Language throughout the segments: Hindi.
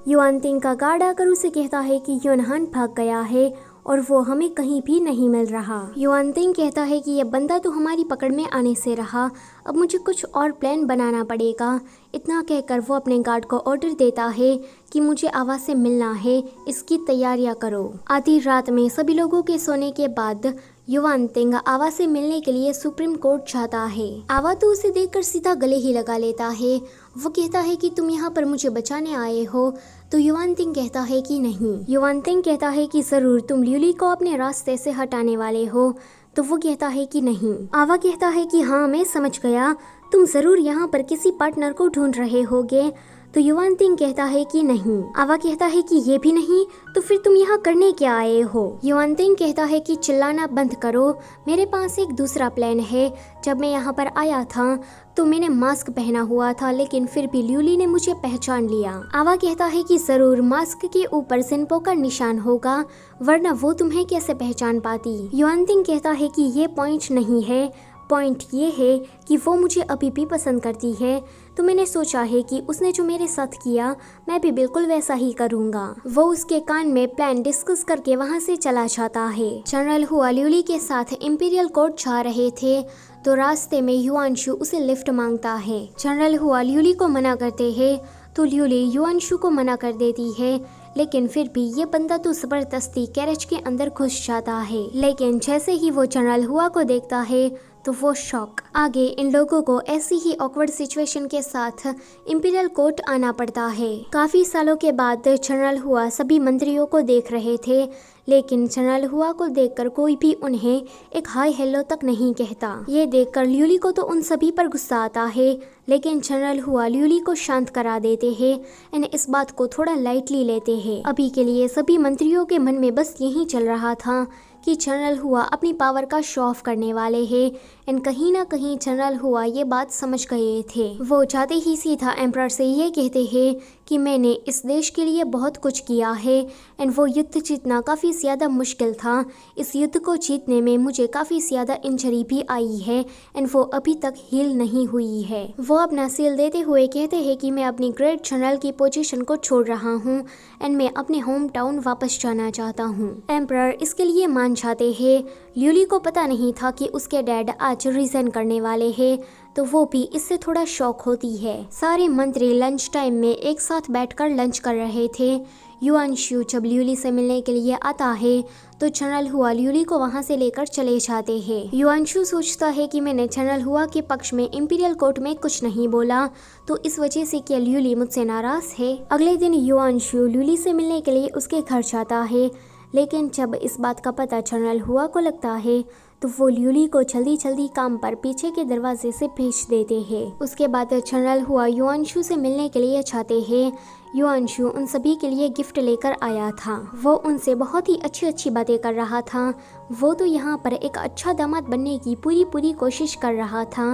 युआनतिंग का गार्ड आकर उसे कहता है कि युनहान भाग गया है और वो हमें कहीं भी नहीं मिल रहा। युआनतिंग कहता है कि यह बंदा तो हमारी पकड़ में आने से रहा, अब मुझे कुछ और प्लान बनाना पड़ेगा। इतना कहकर वो अपने गार्ड को ऑर्डर देता है कि मुझे आवा से मिलना है, इसकी तैयारियां करो। आधी रात में सभी लोगों के सोने के बाद युआनतिंग आवा से मिलने के लिए सुप्रीम कोर्ट जाता है। आवा तो उसे देखकर सीधा गले ही लगा लेता है। वो कहता है कि तुम यहाँ पर मुझे बचाने आए हो, तो युआनतिंग कहता है कि नहीं। युआनतिंग कहता है कि जरूर तुम ल्यूली को अपने रास्ते से हटाने वाले हो, तो वो कहता है कि नहीं। आवा कहता है कि हाँ मैं समझ गया, तुम जरूर यहाँ पर किसी पार्टनर को ढूंढ रहे होगे, तो युआनतिंग कहता है कि नहीं। आवा कहता है कि ये भी नहीं, तो फिर तुम यहाँ करने क्या आए हो। युआनतिंग कहता है कि चिल्लाना बंद करो, मेरे पास एक दूसरा प्लान है। जब मैं यहाँ पर आया था तो मैंने मास्क पहना हुआ था, लेकिन फिर भी ल्यूली ने मुझे पहचान लिया। आवा कहता है कि जरूर मास्क के ऊपर जिन्पो का निशान होगा, वरना वो तुम्हें कैसे पहचान पाती। युआनतिंग कहता है कि ये पॉइंट नहीं है, पॉइंट ये है कि वो मुझे अभी भी पसंद करती है, तो मैंने सोचा है कि उसने जो मेरे साथ किया मैं भी बिल्कुल वैसा ही करूँगा। वो उसके कान में प्लान डिस्कस करके वहाँ से चला जाता है। जनरल हुआ ल्यूली के साथ इंपीरियल कोर्ट जा रहे थे, तो रास्ते में युआनशु उसे लिफ्ट मांगता है। जनरल हुआ ल्यूली को मना करते हैं, तो ल्यूली युआनशु को मना कर देती है, लेकिन फिर भी ये बंदा तो जबरदस्ती कैरेज के अंदर घुस जाता है। लेकिन जैसे ही वो जनरल हुआ को देखता है तो वो शॉक। आगे इन लोगों को ऐसी ही ऑकवर्ड सिचुएशन के साथ इंपीरियल कोर्ट आना पड़ता है। काफी सालों के बाद जनरल हुआ सभी मंत्रियों को देख रहे थे, लेकिन जनरल हुआ को देखकर कोई भी उन्हें एक हाय हेलो तक नहीं कहता। ये देखकर ल्यूली को तो उन सभी पर गुस्सा आता है, लेकिन जनरल हुआ ल्यूली को शांत करा देते हैं एंड इस बात को थोड़ा लाइटली लेते हैं। अभी के लिए सभी मंत्रियों के मन में बस यही चल रहा था कि जनरल हुआ अपनी पावर का शो ऑफ करने वाले हैं एंड कहीं ना कहीं जनरल हुआ ये बात समझ गए थे। वो जाते ही सीधा एम्परर से ये कहते हैं कि मैंने इस देश के लिए बहुत कुछ किया है एंड वो युद्ध जीतना काफ़ी ज़्यादा मुश्किल था। इस युद्ध को जीतने में मुझे काफ़ी ज़्यादा इंजरी भी आई है एंड वो अभी तक हील नहीं हुई है। वो अपना सील देते हुए कहते हैं कि मैं अपनी ग्रेट जनरल की पोजीशन को छोड़ रहा हूँ एंड मैं अपने होम टाउन वापस जाना चाहता हूँ। एम्परर इसके लिए मान जाते हैं। ल्यूली को पता नहीं था कि उसके डैड आज रिजाइन करने वाले हैं, तो वो भी इससे थोड़ा शॉक होती है। सारे मंत्री लंच टाइम में एक साथ बैठकर लंच कर रहे थे। युआनशु जब ल्यूली से मिलने के लिए आता है तो जनरल हुआ ल्यूली को वहां से लेकर चले जाते हैं। युआनशु सोचता है कि मैंने जनरल हुआ के पक्ष में इंपीरियल कोर्ट में कुछ नहीं बोला, तो इस वजह से क्या ल्यूली मुझसे नाराज है। अगले दिन युआनशु ल्यूली से मिलने के लिए उसके घर जाता है, लेकिन जब इस बात का पता जनरल हुआ को लगता है तो वो ल्यूली को जल्दी जल्दी काम पर पीछे के दरवाजे से भेज देते हैं। उसके बाद जनरल हुआ युआनशु से मिलने के लिए जाते हैं। युआनशु उन सभी के लिए गिफ्ट लेकर आया था। वो उनसे बहुत ही अच्छी अच्छी बातें कर रहा था। वो तो यहाँ पर एक अच्छा दामाद बनने की पूरी कोशिश कर रहा था।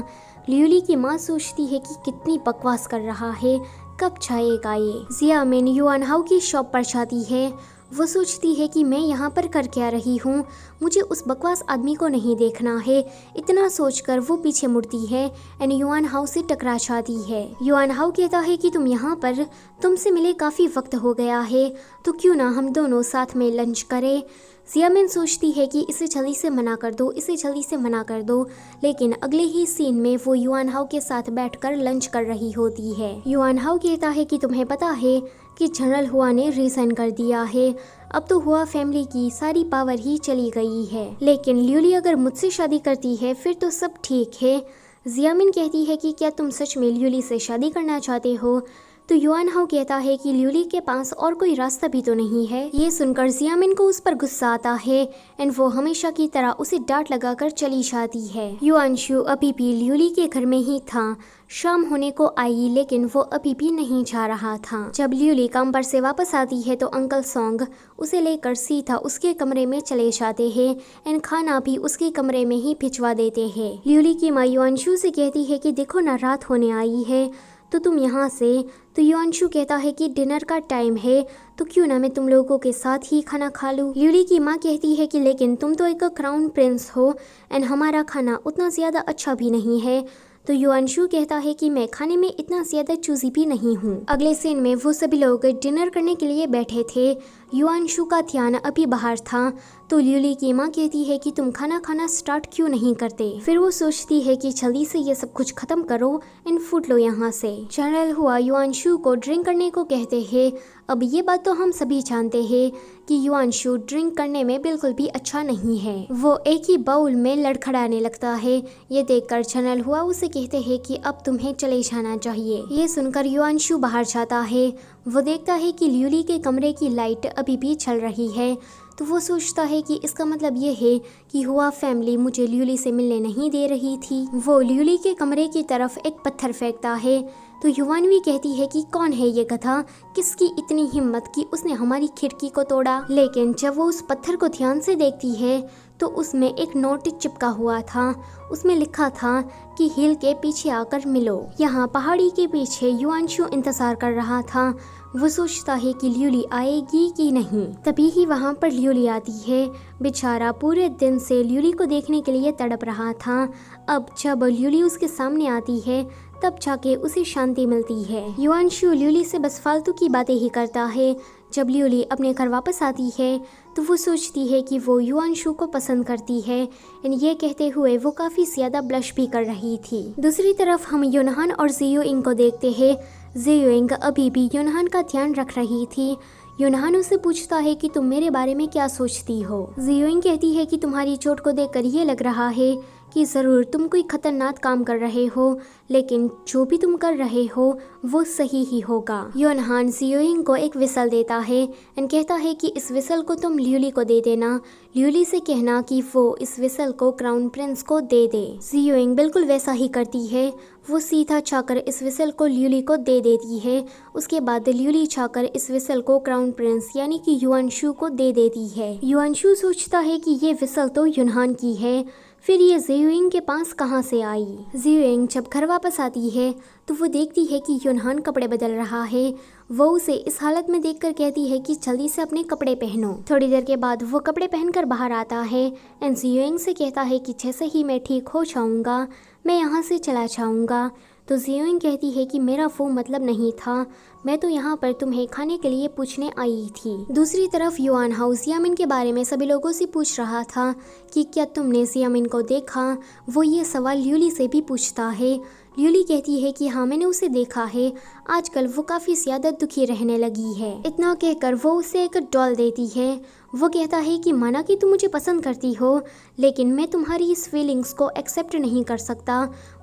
ल्यूली की माँ सोचती है कि कितनी बकवास कर रहा है, कब जाएगा ये। जियामिन युआनहाउ की शॉप पर जाती है। वो सोचती है कि मैं यहाँ पर कर क्या रही हूँ, मुझे उस बकवास आदमी को नहीं देखना है। इतना सोचकर वो पीछे मुड़ती है एंड युआनहाउ से टकरा जाती है। युआनहाउ कहता है कि तुम यहाँ पर, तुमसे मिले काफ़ी वक्त हो गया है, तो क्यों ना हम दोनों साथ में लंच करें। जियामिन सोचती है कि इसे जल्दी से मना कर दो, इसे जल्दी से मना कर दो, लेकिन अगले ही सीन में वो युआनहाउ के साथ बैठकर लंच कर रही होती है। युआनहाउ कहता है कि तुम्हें पता है कि जनरल हुआ ने रिजाइन कर दिया है, अब तो हुआ फैमिली की सारी पावर ही चली गई है, लेकिन ल्यूली अगर मुझसे शादी करती है फिर तो सब ठीक है। जियामिन कहती है कि क्या तुम सच में ल्यूली से शादी करना चाहते हो, तो युआनहाउ कहता है कि ल्यूली के पास और कोई रास्ता भी तो नहीं है। ये सुनकर जियामिन को उस पर गुस्सा आता है एंड वो हमेशा की तरह उसे डांट लगाकर चली जाती है। युआनशु अभी भी ल्यूली के घर में ही था। शाम होने को आई, लेकिन वो अभी भी नहीं जा रहा था। जब ल्यूली काम पर से वापस आती है तो अंकल सॉन्ग उसे लेकर सीधा उसके कमरे में चले जाते हैं एंड खाना भी उसके कमरे में ही भिजवा देते हैं। ल्यूली की माँ युआनशु से कहती है कि देखो ना, रात होने आई है, तो तुम यहाँ से। तो युआनशु कहता है कि डिनर का टाइम है, तो क्यों ना मैं तुम लोगों के साथ ही खाना खा लूँ। ल्यूली की माँ कहती है कि लेकिन तुम तो एक क्राउन प्रिंस हो एंड हमारा खाना उतना ज़्यादा अच्छा भी नहीं है, तो युआनशु कहता है कि मैं खाने में इतना ज्यादा चूजी भी नहीं हूँ। अगले सीन में वो सभी लोग डिनर करने के लिए बैठे थे। युआनशु का ध्यान अभी बाहर था, तो ल्यूली की माँ कहती है कि तुम खाना खाना स्टार्ट क्यों नहीं करते। फिर वो सोचती है कि जल्दी से ये सब कुछ खत्म करो एंड फूड लो यहाँ से। जनरल हुआ युआनशु को ड्रिंक करने को कहते हैं। अब ये बात तो हम सभी जानते हैं कि युआनशु ड्रिंक करने में बिल्कुल भी अच्छा नहीं है। वो एक ही बाउल में लड़खड़ाने लगता है। ये देखकर जनरल हुआ उसे कहते हैं कि अब तुम्हें चले जाना चाहिए। ये सुनकर युआनशु बाहर जाता है। वो देखता है कि ल्यूली के कमरे की लाइट अभी भी चल रही है, तो वो सोचता है कि इसका मतलब ये है कि हुआ फैमिली मुझे ल्यूली से मिलने नहीं दे रही थी। वो ल्यूली के कमरे की तरफ एक पत्थर फेंकता है, तो युवानवी कहती है कि कौन है ये गधा, किसकी इतनी हिम्मत कि उसने हमारी खिड़की को तोड़ा। लेकिन जब वो उस पत्थर को ध्यान से देखती है तो उसमें एक नोट चिपका हुआ था। उसमें लिखा था कि हिल के पीछे आकर मिलो। यहाँ पहाड़ी के पीछे युआनशु इंतजार कर रहा था। वो सोचता है कि ल्यूली आएगी कि नहीं। तभी ही वहाँ पर ल्यूली आती है। बेचारा पूरे दिन से ल्यूली को देखने के लिए तड़प रहा था। अब जब ल्यूली उसके सामने आती है तब जाके उसे शांति मिलती है। युआनशु ल्यूली से बस फालतू की बातें ही करता है। जब ल्यूली अपने घर वापस आती है तो वो सोचती है कि वो युआनशु को पसंद करती है। ये कहते हुए वो काफ़ी ज़्यादा ब्लश भी कर रही थी। दूसरी तरफ हम योनहान और जियोइंग को देखते हैं। जियोइंग अभी भी योनहान का ध्यान रख रही थी। योनहान उसे पूछता है कि तुम मेरे बारे में क्या सोचती हो। जियोइंग कहती है कि तुम्हारी चोट को देखकर ये लग रहा है कि ज़रूर तुम कोई खतरनाक काम कर रहे हो, लेकिन जो भी तुम कर रहे हो वो सही ही होगा। योनहान जियोइंग को एक विसल देता है एंड कहता है कि इस विसल को तुम ल्यूली को दे देना। ल्यूली से कहना कि वो इस विसल को क्राउन प्रिंस को दे दे। जियोइंग बिल्कुल वैसा ही करती है। वो सीधा जाकर इस विसल को ल्यूली को दे देती है। उसके बाद ल्यूली जाकर इस विसल को क्राउन प्रिंस यानी कि युआनशु को दे देती है। युआनशु सोचता है कि ये विसल तो योनहान की है, फिर ये जियोइंग के पास कहाँ से आई। जियोइंग जब घर वापस आती है तो वो देखती है कि योनहान कपड़े बदल रहा है। वो उसे इस हालत में देखकर कहती है कि जल्दी से अपने कपड़े पहनो। थोड़ी देर के बाद वो कपड़े पहनकर बाहर आता है एंड जियोइंग से कहता है कि जैसे ही मैं ठीक हो जाऊंगा मैं यहाँ से चला जाऊंगा। तो जियोइंग कहती है कि मेरा वो मतलब नहीं था, मैं तो यहाँ पर तुम्हें खाने के लिए पूछने आई थी। दूसरी तरफ युआन हाउ जियामिन के बारे में सभी लोगों से पूछ रहा था कि क्या तुमने जियामिन को देखा। वो ये सवाल ल्यूली से भी पूछता है। ल्यूली कहती है कि हाँ मैंने उसे देखा है, आजकल वो काफ़ी ज़्यादा दुखी रहने लगी है। इतना कहकर वो उसे एक डॉल देती है। वो कहता है कि माना कि तुम मुझे पसंद करती हो, लेकिन मैं तुम्हारी इस फीलिंग्स को एक्सेप्ट नहीं कर सकता।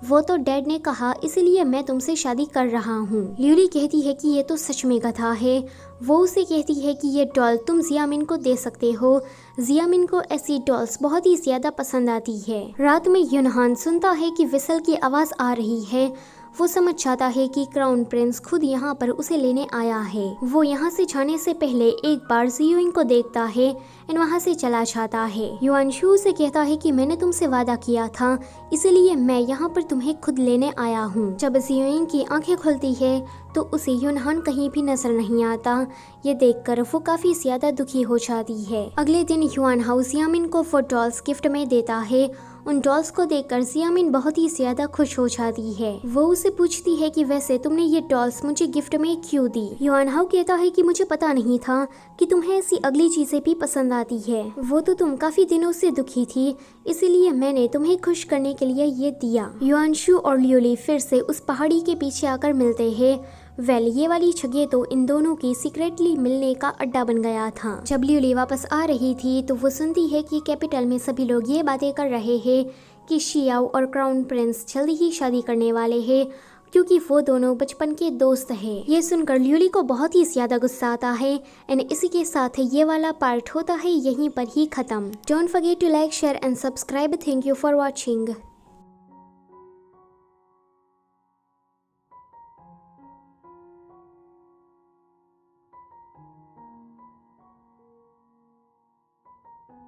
वो तो डैड ने कहा इसलिए मैं तुमसे शादी कर रहा हूँ। ल्यूली कहती है कि ये तो सच में गधा है। वो उसे कहती है कि ये डॉल तुम जियामिन को दे सकते हो। जियामिन को ऐसी डॉल्स बहुत ही ज़्यादा पसंद आती है। रात में योनहान सुनता है कि विसल की आवाज़ आ रही है। वो समझ जाता है कि क्राउन प्रिंस खुद यहाँ पर उसे लेने आया है। वो यहाँ से जाने से पहले एक बार जियोइंग को देखता है एंड वहाँ से चला जाता है। युआनशु से कहता है कि मैंने तुमसे वादा किया था, इसलिए मैं यहाँ पर तुम्हें खुद लेने आया हूँ। जब जियोइंग की आंखें खुलती है तो उसे योनहान कहीं भी नजर नहीं आता। ये देखकर वो काफ़ी ज़्यादा दुखी हो जाती है। अगले दिन युआन हाउ जियामिन को वो डॉल्स गिफ्ट में देता है। उन डॉल्स को देखकर जियामिन बहुत ही ज़्यादा खुश हो जाती है। वो उसे पूछती है कि वैसे तुमने ये डॉल्स मुझे गिफ्ट में क्यों दी। युआन हाउ कहता है कि मुझे पता नहीं था कि तुम्हें ऐसी अगली चीज़ें भी पसंद आती है। वो तो तुम काफ़ी दिनों से दुखी थी, इसीलिए मैंने तुम्हें खुश करने के लिए ये दिया। युआनशु और ल्यूली फिर से उस पहाड़ी के पीछे आकर मिलते हैं। ये वाली जगह तो इन दोनों की सीक्रेटली मिलने का अड्डा बन गया था। जब ल्यूली वापस आ रही थी तो वो सुनती है कि कैपिटल में सभी लोग ये बातें कर रहे हैं कि शियाओ और क्राउन प्रिंस जल्दी ही शादी करने वाले हैं, क्योंकि वो दोनों बचपन के दोस्त हैं। ये सुनकर ल्यूली को बहुत ही ज्यादा गुस्सा आता है एंड इसी के साथ ये वाला पार्ट होता है यहीं पर ही खत्म। Don't forget to like, share and subscribe. Thank you for watching.